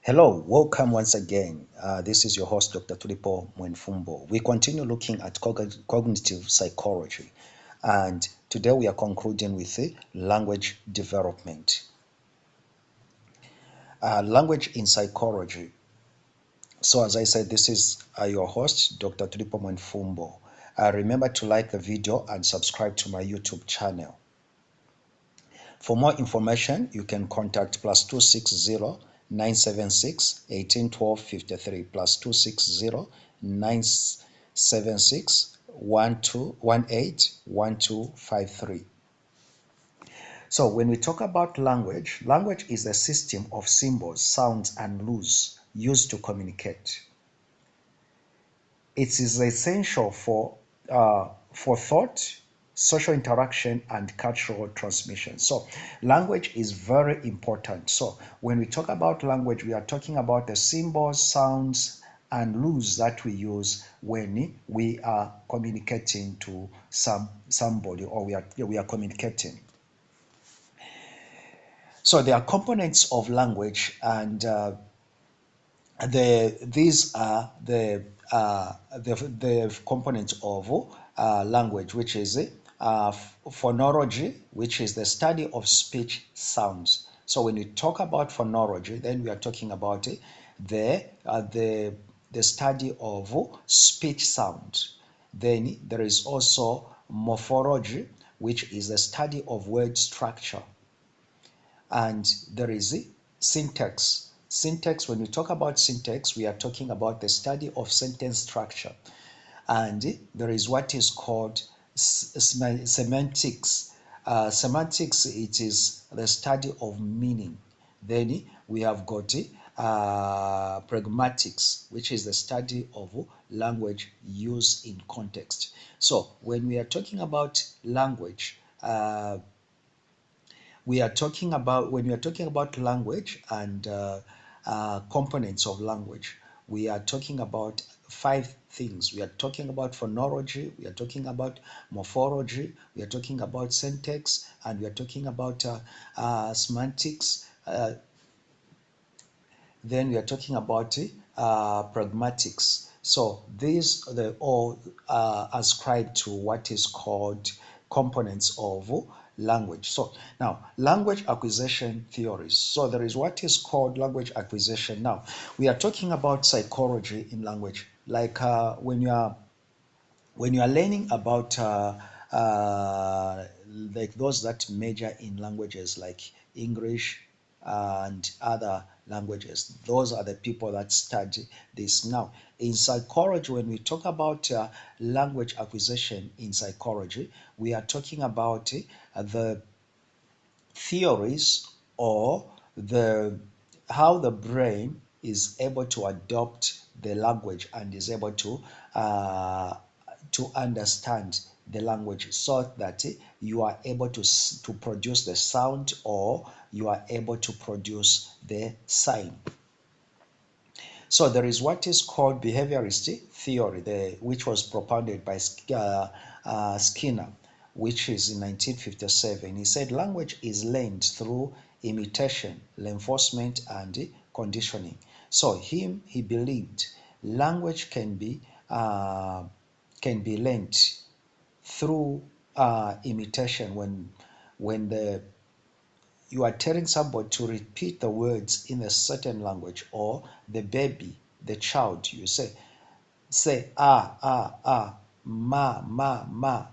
Hello, welcome once again. This is your host, Dr. Tulipo Mwenfumbo. We continue looking at cognitive psychology, and today we are concluding with language development. Language in psychology. So, as I said, this is your host, Dr. Tulipo Mwenfumbo. Remember to like the video and subscribe to my YouTube channel. For more information, you can contact +260 976 1812 53 +260 976 1253. So when we talk about language, language is a system of symbols, sounds, and rules used to communicate. It is essential for thought, social interaction, and cultural transmission. So language is very important. So when we talk about language, we are talking about the symbols, sounds, and rules that we use when we are communicating to somebody, or we are communicating. So there are components of language, and these are the components of language, which is phonology, which is the study of speech sounds. So when we talk about phonology, then we are talking about the study of speech sounds. Then there is also morphology, which is the study of word structure. And there is syntax. Syntax, when we talk about syntax, we are talking about the study of sentence structure. And there is what is called semantics. Semantics, it is the study of meaning. Then we have got pragmatics, which is the study of language used in context. So when we are talking about language, we are talking about when we are talking about language and components of language, we are talking about five things. We are talking about phonology, we are talking about morphology, we are talking about syntax, and we are talking about semantics. Then we are talking about pragmatics. So these they all ascribe to what is called components of language. So now language acquisition theories. So there is what is called language acquisition. Now we are talking about psychology in language. Like when you are learning about like those that major in languages like English and other languages, those are the people that study this. Now in psychology, when we talk about language acquisition in psychology, we are talking about the theories or the how the brain is able to adopt the language and is able to understand the language, so that you are able to produce the sound, or you are able to produce the sign. So there is what is called behaviorist theory, which was propounded by Skinner, which is in 1957. He said language is learned through imitation, reinforcement, and conditioning. So he believed language can be learned through imitation. When you are telling somebody to repeat the words in a certain language, or the baby, the child, you say ma ma ma,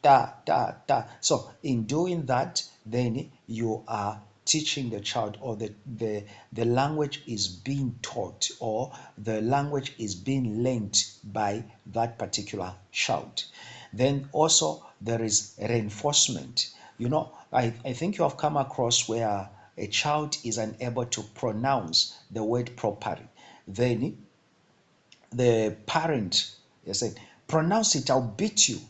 da da da. So in doing that, then you are teaching the child, or the language is being taught, or the language is being learned by that particular child. Then also there is reinforcement. I think you have come across where a child is unable to pronounce the word properly. Then the parent is saying, pronounce it, I'll beat you.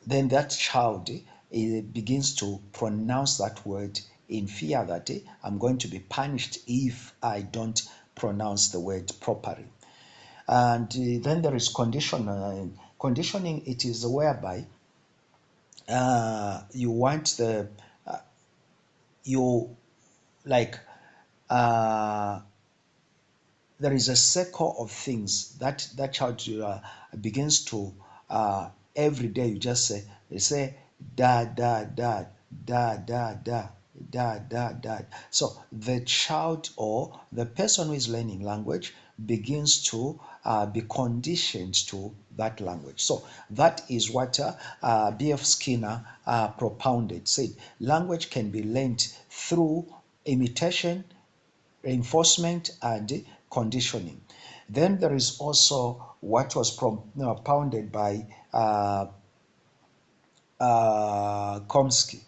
Then that child begins to pronounce that word in fear that I'm going to be punished if I don't pronounce the word properly. And then there is conditioning. Conditioning, it is whereby you want you like uh, there is a circle of things that that child begins to every day. You just say, they say da da da da da da da da da. So the child or the person who is learning language begins to be conditioned to that language. So that is what B.F. Skinner propounded. Said language can be learned through imitation, reinforcement, and conditioning. Then there is also what was propounded by Chomsky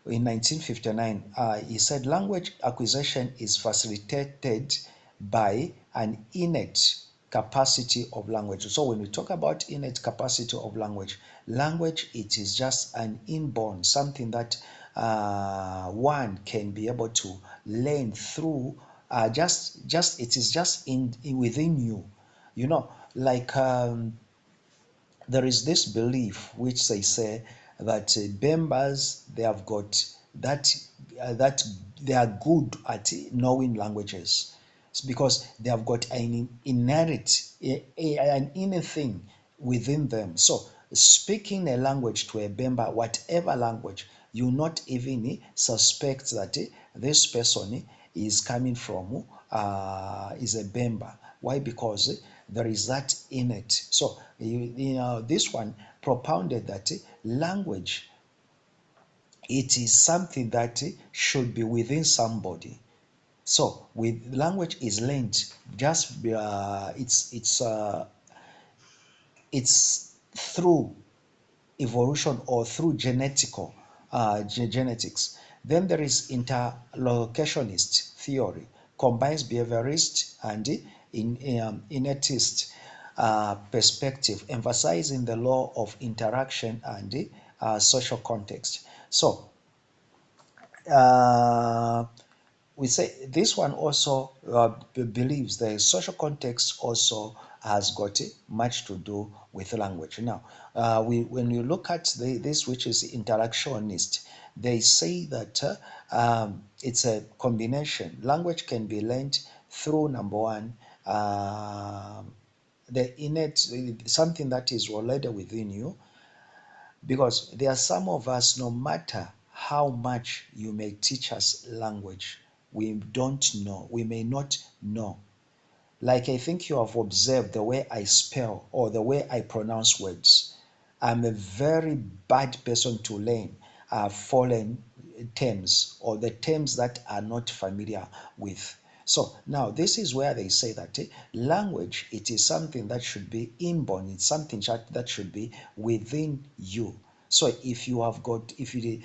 in 1959. He said language acquisition is facilitated by an innate capacity of language. So when we talk about innate capacity of language, language, it is just an inborn, something that one can be able to learn through. Just it is just in within you, you know, like there is this belief which they say that Bembas, they have got that that they are good at knowing languages. It's because they have got an inherent an inner thing within them. So speaking a language to a Bemba, whatever language, you not even suspect that this person is coming from is a Bemba. Why? Because there is that in it. So you know this one propounded that language, it is something that should be within somebody. So with language is learned, just it's through evolution or through genetics. Then there is interlocutionist theory, combines behaviorist and innatist perspective, emphasizing the law of interaction and social context. So uh, we say this one also believes the social context also has got much to do with language. Now, when you look at this, which is interactionist, they say that it's a combination. Language can be learned through number one, the innate, something that is already within you, because there are some of us, no matter how much you may teach us language, we don't know, we may not know. Like I think you have observed the way I spell or the way I pronounce words. I'm a very bad person to learn foreign terms or the terms that are not familiar with. So now this is where they say that language, it is something that should be inborn. It's something that should be within you. So if you have got, if you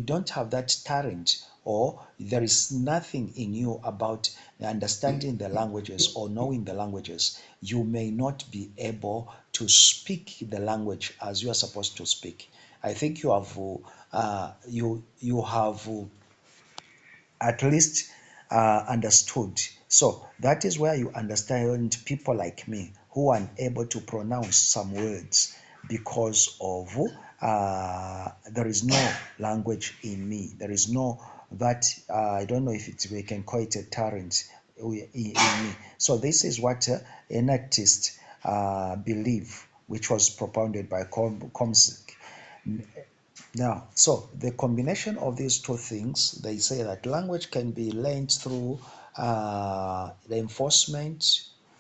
don't have that talent, or there is nothing in you about understanding the languages or knowing the languages, you may not be able to speak the language as you are supposed to speak. I think you have at least understood. So that is where you understand people like me who are able to pronounce some words because of there is no language in me. There is no that I don't know if we can call it a talent in me. So this is what an artist believe, which was propounded by Chomsky. Now, so the combination of these two things, they say that language can be learned through reinforcement,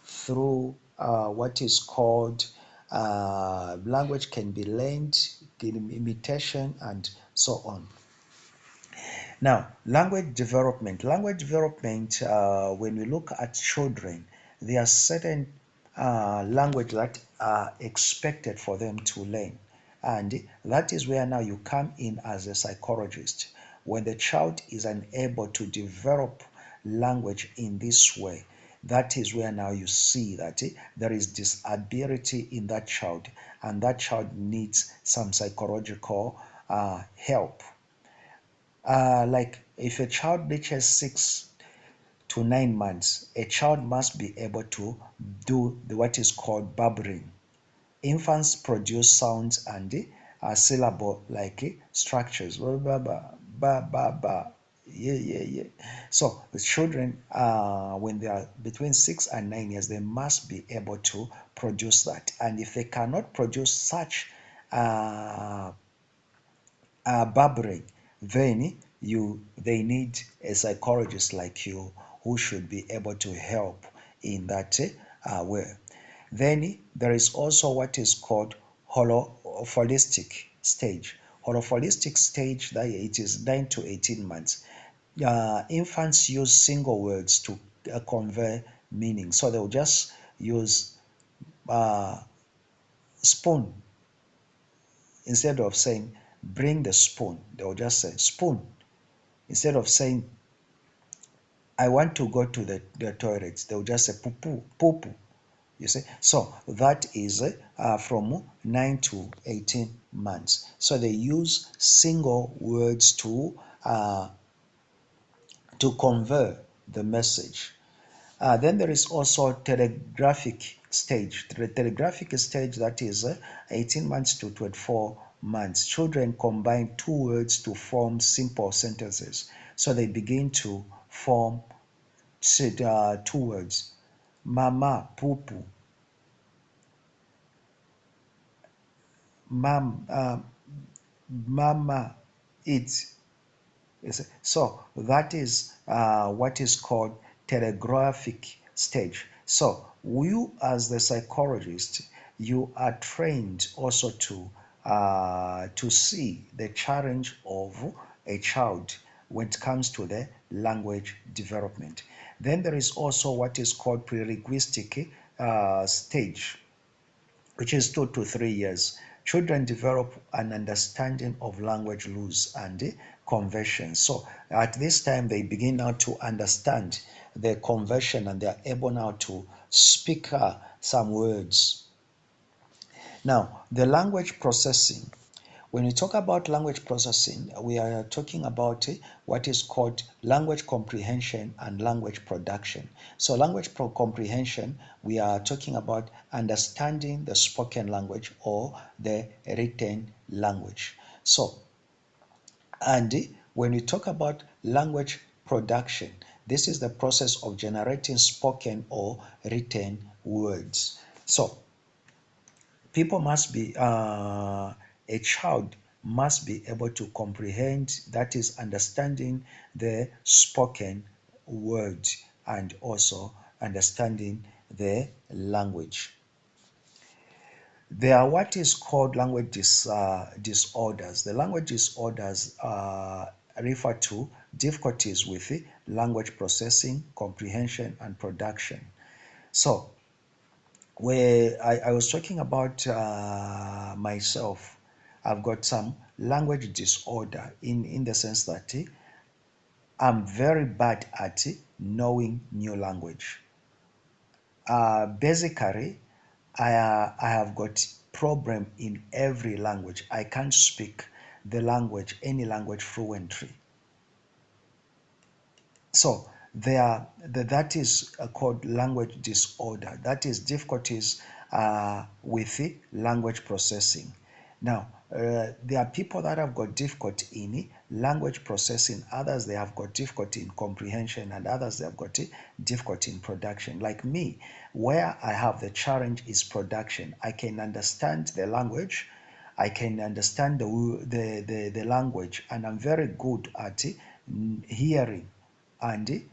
through what is called language can be learned, imitation, and so on. Now, language development, when we look at children, there are certain language that are expected for them to learn. And that is where now you come in as a psychologist. When the child is unable to develop language in this way, that is where now you see that there is disability in that child, and that child needs some psychological help. Like if a child reaches 6 to 9 months, a child must be able to do what is called babbling. Infants produce sounds and syllable like structures. Ba, ba, ba, ba, ba. Yeah. So the children, when they are between 6 and 9 years, they must be able to produce that. And if they cannot produce such uh, babbling, then they need a psychologist like you who should be able to help in that way. Then there is also what is called holistic stage. Holistic stage, that it is 9 to 18 months. Infants use single words to convey meaning. So they'll just use uh, spoon instead of saying bring the spoon. They'll just say spoon instead of saying I want to go to the toilet. They'll just say poo poo poo poo. You see, so that is from 9 to 18 months. So they use single words to convey the message. Then there is also telegraphic stage. The telegraphic stage, that is 18 months to 24 months. Children combine two words to form simple sentences. So they begin to form two words. Mama, poo poo. Mam, mama, eat. So that is what is called telegraphic stage. So you, as the psychologist, you are trained also to see the challenge of a child when it comes to the language development. Then there is also what is called prelinguistic stage, which is 2 to 3 years. Children develop an understanding of language rules and conventions. So at this time, they begin now to understand the convention and they are able now to speak some words. Now, the language processing. When we talk about language processing, we are talking about what is called language comprehension and language production. So language comprehension, we are talking about understanding the spoken language or the written language. So, and when we talk about language production, this is the process of generating spoken or written words. So people must be a child must be able to comprehend, that is understanding the spoken word and also understanding the language. There are what is called language disorders. The language disorders refer to difficulties with language processing, comprehension, and production. So where I was talking about myself, I've got some language disorder in the sense that I'm very bad at knowing new language. Basically, I have got problem in every language. I can't speak the language, any language fluently. So that is called language disorder. That is difficulties with the language processing. Now, there are people that have got difficulty in language processing. Others, they have got difficulty in comprehension, and others, they have got difficulty in production. Like me, where I have the challenge is production. I can understand the language, I can understand the language, and I'm very good at hearing and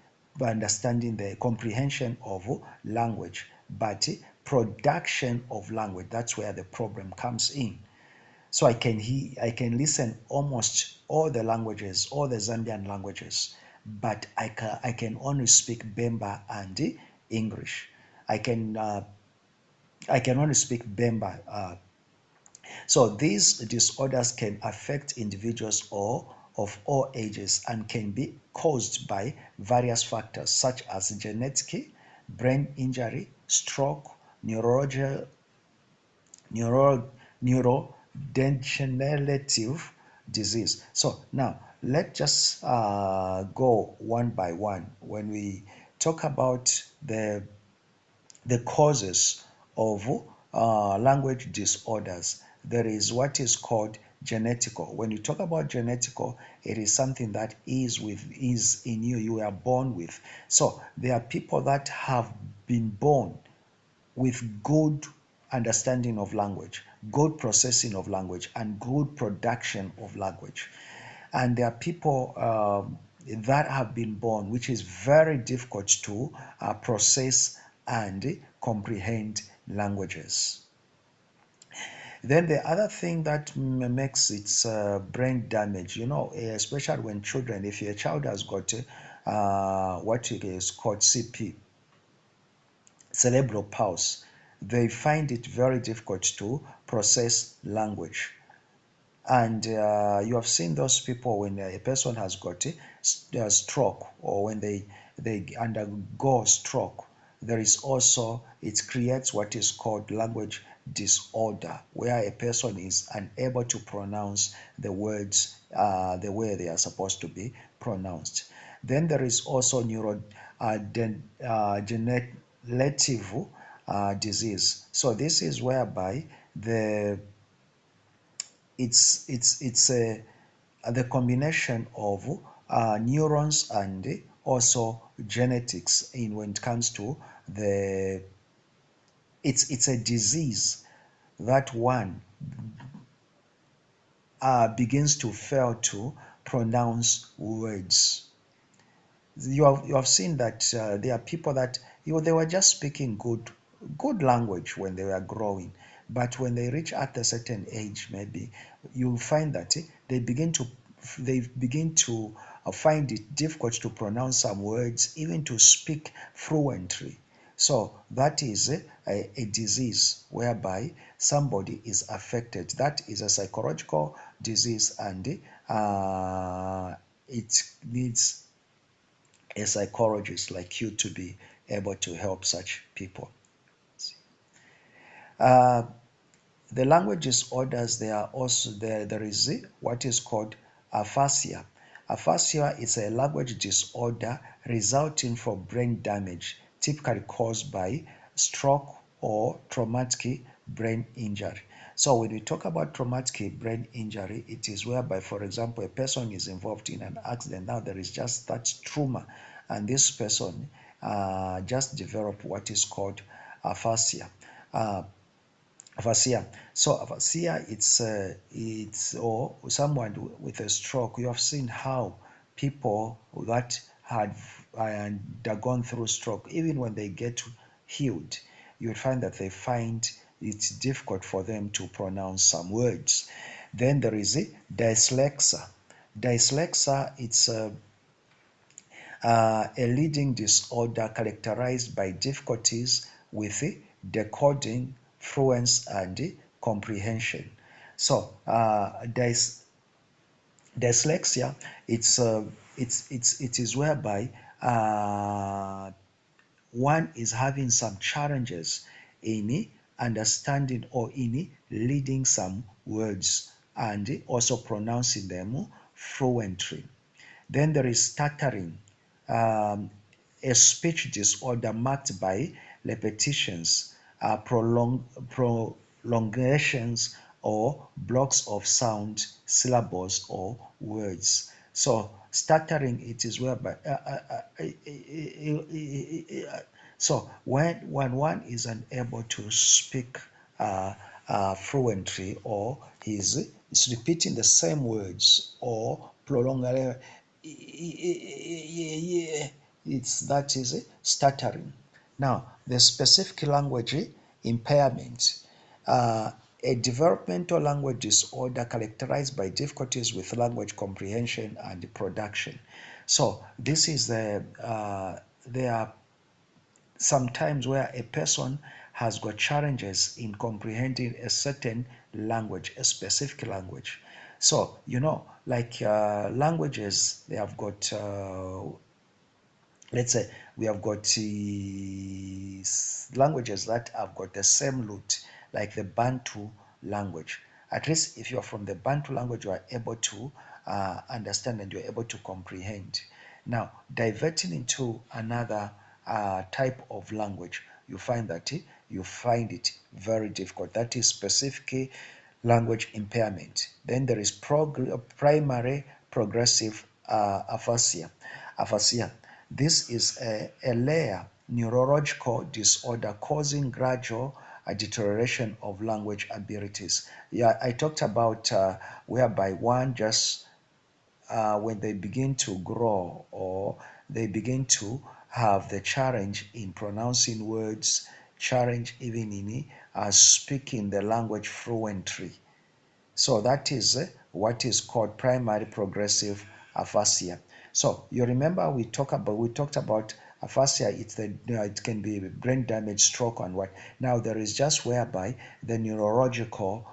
understanding the comprehension of language. But production of language, that's where the problem comes in. So I can listen almost all the languages, all the Zambian languages, but I can only speak Bemba and English. I can uh, I can only speak Bemba. So these disorders can affect individuals or of all ages and can be caused by various factors such as genetic, brain injury, stroke, neurological, neurodegenerative disease. So now let's just go one by one. When we talk about the causes of language disorders, there is what is called genetical. When you talk about genetical, it is something that is in you. You are born with. So there are people that have been born with good understanding of language, good processing of language, and good production of language. And there are people that have been born, which is very difficult to process and comprehend languages. Then the other thing that makes it brain damage, especially when children, if your child has got what is called CP, cerebral palsy, they find it very difficult to process language. And you have seen those people when a person has got a stroke, or when they undergo stroke, there is also, it creates what is called language disorder, where a person is unable to pronounce the words the way they are supposed to be pronounced. Then there is also neurodegenerative disease. So this is whereby the it's the combination of neurons and also genetics in when it comes to the it's a disease that one begins to fail to pronounce words. You have seen that there are people that they were just speaking good language when they were growing, but when they reach at a certain age, maybe you'll find that they begin to find it difficult to pronounce some words, even to speak fluently. So that is a disease whereby somebody is affected. That is a psychological disease, and it needs a psychologist like you to be able to help such people. Uh, the language disorders, they are also there is what is called aphasia. Aphasia is a language disorder resulting from brain damage, typically caused by stroke or traumatic brain injury. So when we talk about traumatic brain injury, it is whereby, for example, a person is involved in an accident. Now there is just that trauma, and this person just developed what is called aphasia. Uh, Aphasia. So aphasia, it's or someone with a stroke. You have seen how people that had undergone through stroke, even when they get healed, you will find that they find it's difficult for them to pronounce some words. Then there is dyslexia. Dyslexia, it's a leading disorder characterized by difficulties with decoding, fluence, and comprehension. So, dyslexia, it is whereby one is having some challenges in understanding or in reading some words and also pronouncing them fluently. Then there is stuttering, a speech disorder marked by repetitions, prolongations, or blocks of sound, syllables, or words. So stuttering, it is whereby so when one is unable to speak fluently, or is repeating the same words or prolonging, it's that is stuttering. Now, the specific language impairment, uh, a developmental language disorder characterized by difficulties with language comprehension and production. So this is there are sometimes where a person has got challenges in comprehending a certain language, a specific language. So, like languages, they have got, let's say, we have got languages that have got the same root, like the Bantu language. At least if you're from the Bantu language, you are able to understand and you're able to comprehend. Now, diverting into another type of language, you find it very difficult. That is specifically language impairment. Then there is primary progressive aphasia. Aphasia. This is a layer neurological disorder causing gradual deterioration of language abilities. Yeah, I talked about whereby one just when they begin to grow or they begin to have the challenge in pronouncing words, challenge even in speaking the language fluently. So that is what is called primary progressive aphasia. So you remember we talked about aphasia. It's it can be brain damage, stroke, and what. Now there is just whereby the neurological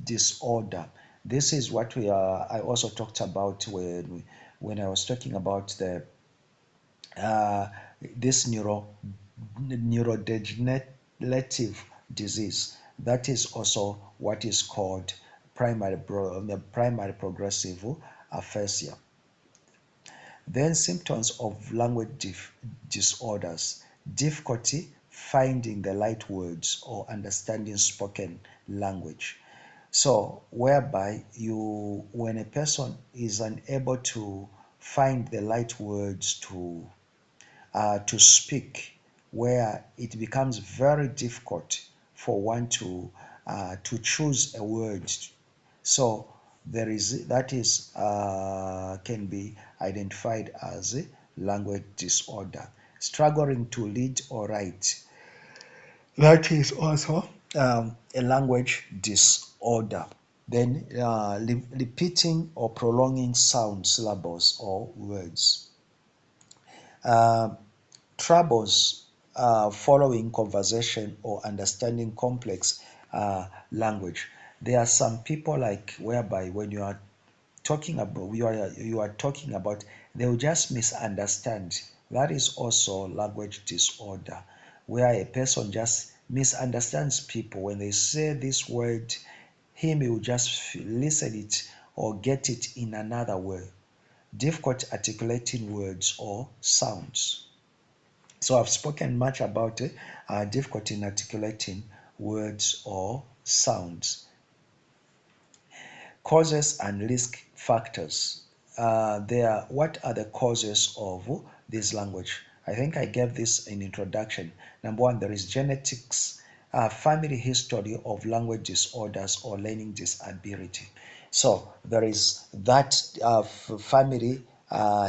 disorder. This is what we are. I also talked about when I was talking about the uh, this neurodegenerative disease. That is also what is called primary progressive aphasia. Then symptoms of language disorders: difficulty finding the right words or understanding spoken language. So whereby when a person is unable to find the right words to speak, where it becomes very difficult for one to choose a word. So there is that is can be identified as a language disorder. Struggling to read or write, that is also a language disorder. Then repeating or prolonging sound syllables or words. Uh, Troubles following conversation or understanding complex language. There are some people like whereby when you are talking about, they will just misunderstand. That is also language disorder, where a person just misunderstands people when they say this word. Him will just listen it or get it in another way. Difficult articulating words or sounds. So I've spoken much about difficulty in articulating words or sounds. Causes and risk factors. What are the causes of this language? I think I gave this in introduction. Number one, there is genetics, family history of language disorders or learning disability. So there is that family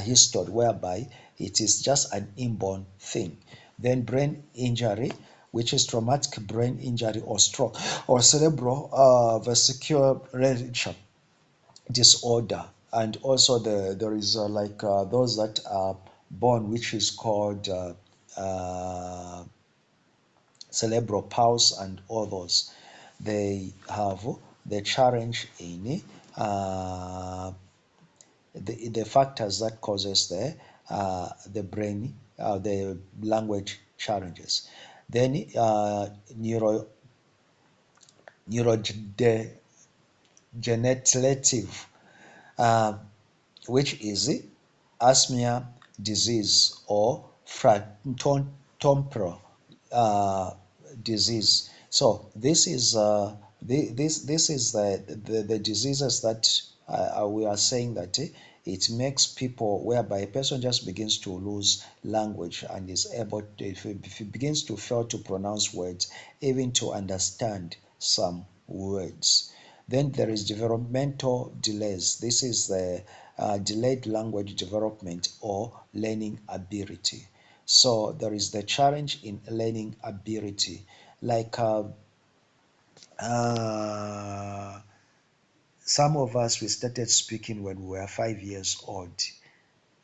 history whereby it is just an inborn thing. Then brain injury, which is traumatic brain injury or stroke or cerebral vascular disorder. And also there is those that are born, which is called cerebral palsy and others. They have the challenge in the factors that causes the brain the language challenges. Then neurodegenerative, uh, which is asthma disease or frontotemporal disease. So this is the diseases that we are saying that it makes people whereby a person just begins to lose language and is able to, if he begins to fail to pronounce words, even to understand some words. Then there is developmental delays. This is the delayed language development or learning ability. So there is the challenge in learning ability, like uh, some of us, we started speaking when we were 5 years old,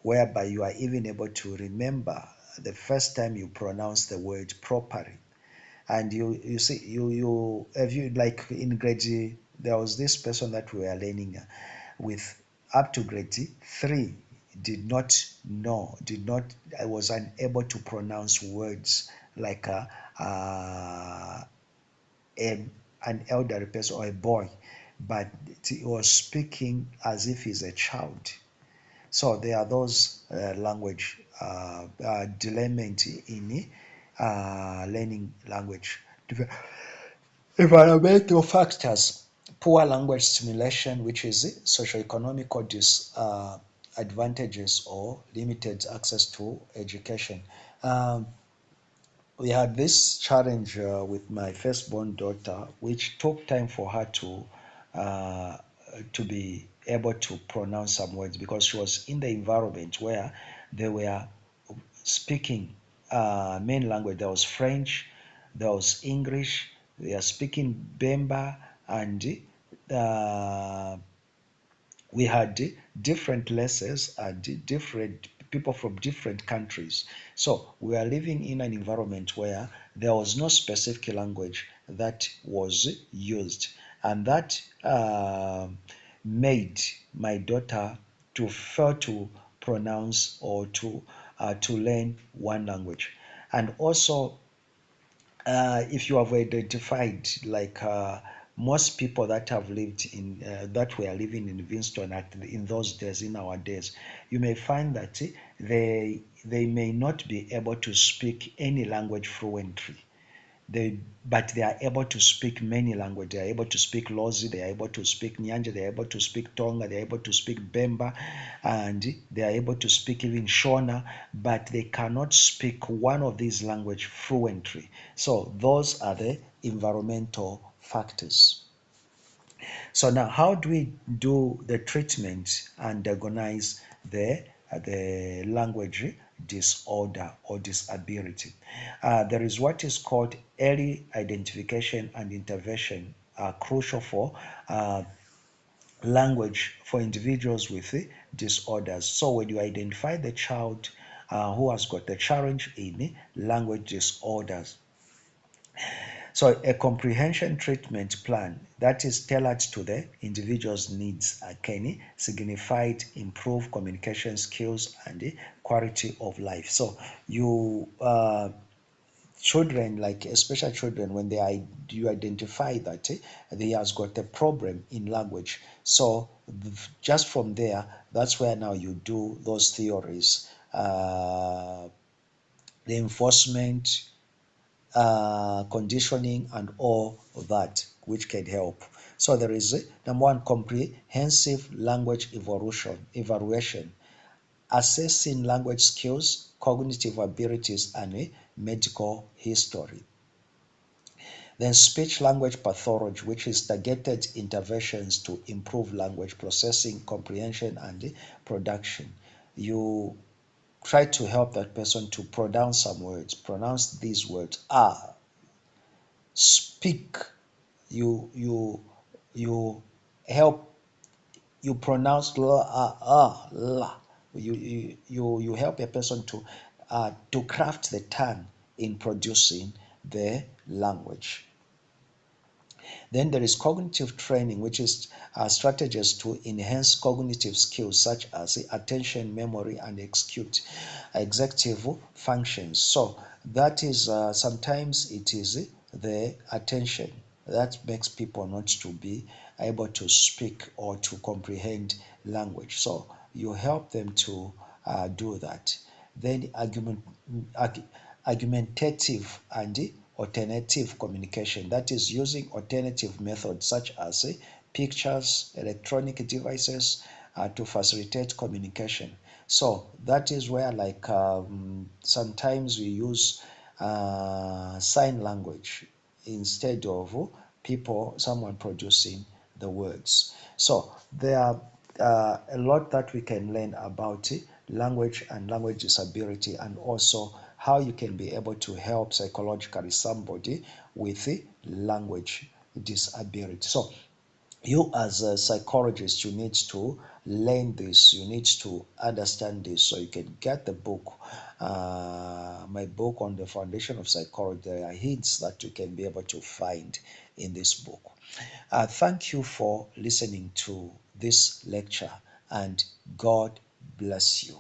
whereby you are even able to remember the first time you pronounced the word properly. And you see you have you like in grade, there was this person that we were learning with up to grade 3, did not know, did not, I was unable to pronounce words like uh, a, an elderly person or a boy, but he was speaking as if he's a child. So there are those language delayment in learning language. Environmental factors, poor language stimulation, which is socioeconomic disadvantages or limited access to education. Um, we had this challenge with my firstborn daughter, which took time for her uh, to be able to pronounce some words because she was in the environment where they were speaking main language. There was French, there was English. They are speaking Bemba, and uh, we had different lessons and different people from different countries. So we are living in an environment where there was no specific language that was used, and that made my daughter to fail to pronounce or to learn one language. And also, if you have identified like most people that have lived in that were living in Vinston in those days, in our days, you may find that they may not be able to speak any language fluently. But they are able to speak many languages. They are able to speak Lozi, they are able to speak Nyanja, they are able to speak Tonga, they are able to speak Bemba, and they are able to speak even Shona, but they cannot speak one of these languages fluently. So those are the environmental factors. So now, how do we do the treatment and diagnose the language disorder or disability? There is what is called early identification and intervention, crucial for language for individuals with disorders. So when you identify the child who has got a challenge in language disorders, so a comprehension treatment plan that is tailored to the individual's needs can signify improve communication skills and quality of life. So you children, like especially children, when you identify that they has got a problem in language, so just from there, that's where now you do those theories, the enforcement, conditioning, and all of that, which can help. So there is number one, comprehensive language evaluation, assessing language skills, cognitive abilities, and a medical history. Then speech language pathology, which is targeted interventions to improve language processing, comprehension, and production. You try to help that person to pronounce some words, pronounce these words, speak, you help, you pronounce la, la. You help a person to craft the tongue in producing the language. Then there is cognitive training, which is strategies to enhance cognitive skills such as attention, memory, and executive functions. So that is sometimes it is the attention that makes people not to be able to speak or to comprehend language. So you help them to do that. Then argumentative and alternative communication, that is using alternative methods such as pictures, electronic devices to facilitate communication. So that is where like sometimes we use sign language instead of someone producing the words. So there are a lot that we can learn about language and language disability, and also how you can be able to help psychologically somebody with language disability. So you as a psychologist, you need to learn this, you need to understand this, so you can get the book, my book on the foundation of psychology. There are hints that you can be able to find in this book. Thank you for listening to this lecture, and God bless you.